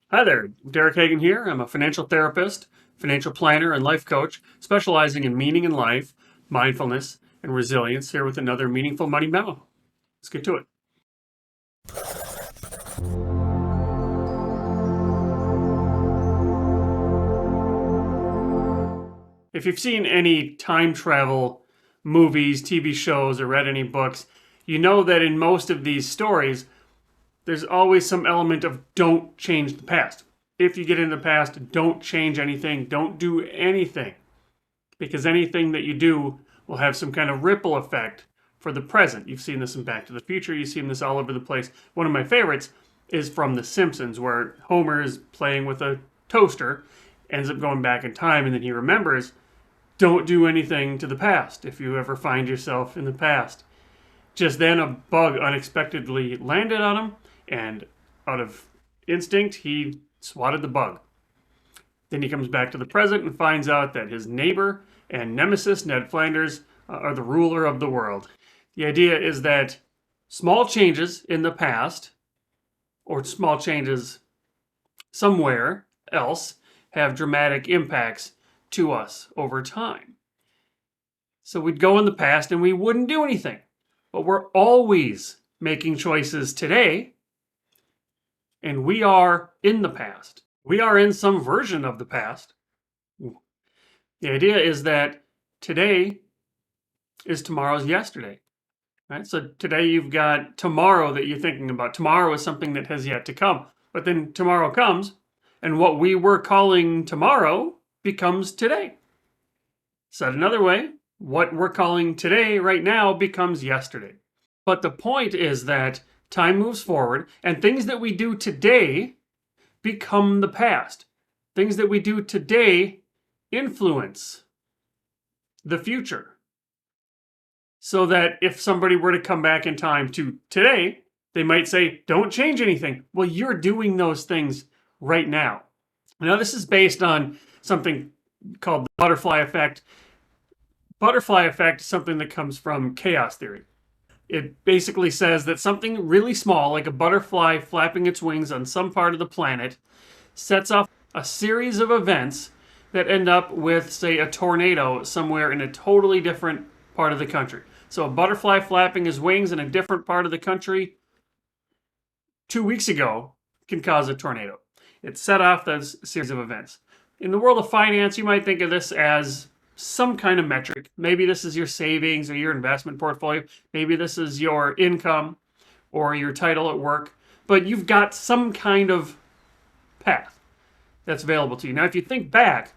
Hi there, Derek Hagan here. I'm a financial therapist, financial planner, and life coach specializing in meaning in life, mindfulness, and resilience here with another meaningful money memo. Let's get to it. If you've seen any time travel movies, TV shows, or read any books, you know that in most of these stories, there's always some element of don't change the past. If you get in the past, don't change anything, don't do anything, because anything that you do will have some kind of ripple effect for the present. You've seen this in Back to the Future, you've seen this all over the place. One of my favorites is from The Simpsons, where Homer is playing with a toaster, ends up going back in time, and then he remembers don't do anything to the past if you ever find yourself in the past. Just then, a bug unexpectedly landed on him, and out of instinct, he swatted the bug. Then he comes back to the present and finds out that his neighbor and nemesis, Ned Flanders, are the ruler of the world. The idea is that small changes in the past, or small changes somewhere else, have dramatic impacts to us over time. So we'd go in the past and we wouldn't do anything. But we're always making choices today, and we are in the past. We are in some version of the past. The idea is that today is tomorrow's yesterday. Right? So today you've got tomorrow that you're thinking about. Tomorrow is something that has yet to come. But then tomorrow comes, and what we were calling tomorrow becomes today. Said another way, what we're calling today right now becomes yesterday. But the point is that time moves forward, and things that we do today become the past. Things that we do today influence the future. So that if somebody were to come back in time to today, they might say, don't change anything. Well, you're doing those things right now. Now, this is based on something called the butterfly effect. Butterfly effect is something that comes from chaos theory. It basically says that something really small, like a butterfly flapping its wings on some part of the planet, sets off a series of events that end up with, say, a tornado somewhere in a totally different part of the country. So a butterfly flapping his wings in a different part of the country 2 weeks ago can cause a tornado. It set off those series of events. In the world of finance, you might think of this as some kind of metric. Maybe this is your savings or your investment portfolio. Maybe this is your income or your title at work. But you've got some kind of path that's available to you. Now, if you think back,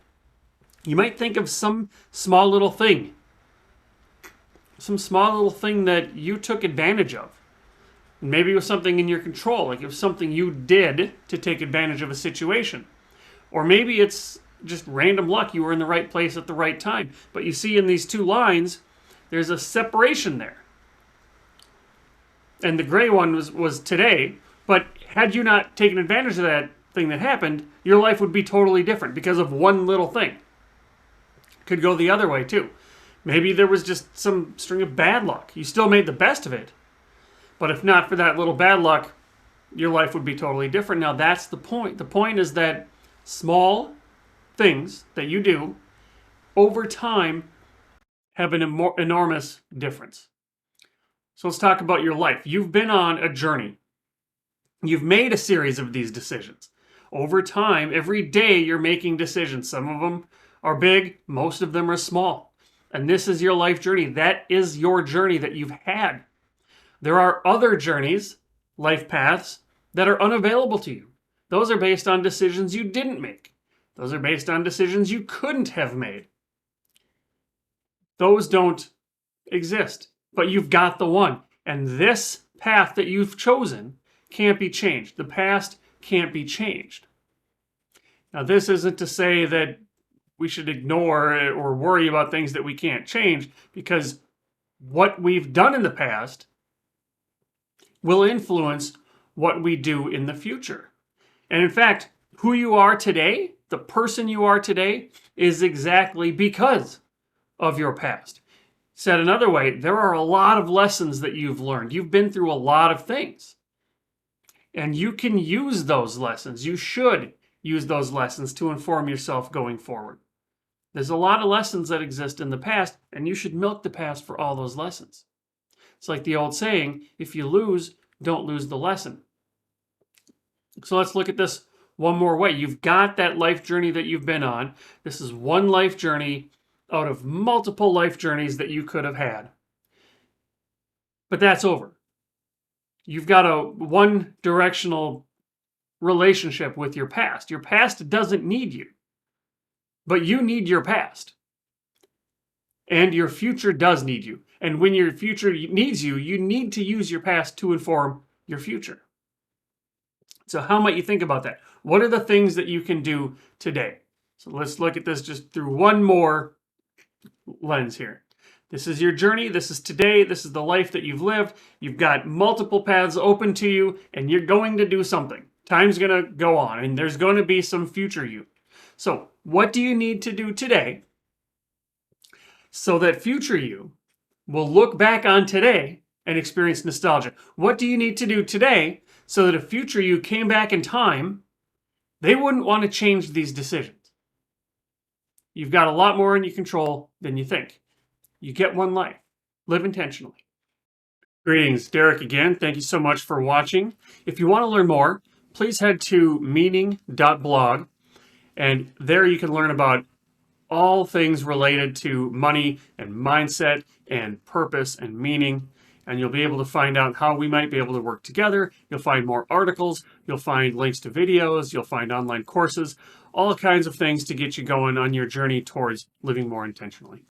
you might think of some small little thing. Some small little thing that you took advantage of. Maybe it was something in your control, like it was something you did to take advantage of a situation. Or maybe it's just random luck. You were in the right place at the right time. But you see in these two lines, there's a separation there. And the gray one was today. But had you not taken advantage of that thing that happened, your life would be totally different because of one little thing. Could go the other way too. Maybe there was just some string of bad luck. You still made the best of it. But if not for that little bad luck, your life would be totally different. Now that's the point. The point is that small things that you do over time have an enormous difference. So let's talk about your life. You've been on a journey. You've made a series of these decisions. Over time, every day you're making decisions. Some of them are big, most of them are small. And this is your life journey. That is your journey that you've had. There are other journeys, life paths, that are unavailable to you. Those are based on decisions you didn't make. Those are based on decisions you couldn't have made. Those don't exist, but you've got the one. And this path that you've chosen can't be changed. The past can't be changed. Now, this isn't to say that we should ignore or worry about things that we can't change, because what we've done in the past will influence what we do in the future. And in fact, who you are today, the person you are today, is exactly because of your past. Said another way, there are a lot of lessons that you've learned. You've been through a lot of things. And you can use those lessons. You should use those lessons to inform yourself going forward. There's a lot of lessons that exist in the past, and you should milk the past for all those lessons. It's like the old saying, if you lose, don't lose the lesson. So let's look at this one more way. You've got that life journey that you've been on. This is one life journey out of multiple life journeys that you could have had. But that's over. You've got a one-directional relationship with your past. Your past doesn't need you, but you need your past. And your future does need you. And when your future needs you, you need to use your past to inform your future. So how might you think about that? What are the things that you can do today? So let's look at this just through one more lens here. This is your journey. This is today. This is the life that you've lived. You've got multiple paths open to you, and you're going to do something. Time's going to go on, and there's going to be some future you. So what do you need to do today so that future you will look back on today and experience nostalgia? What do you need to do today so that if future you came back in time, they wouldn't want to change these decisions? You've got a lot more in your control than you think. You get one life. Live intentionally. Greetings, Derek again. Thank you so much for watching. If you want to learn more, please head to meaning.blog, and there you can learn about all things related to money and mindset and purpose and meaning. And you'll be able to find out how we might be able to work together. You'll find more articles. You'll find links to videos. You'll find online courses, all kinds of things to get you going on your journey towards living more intentionally.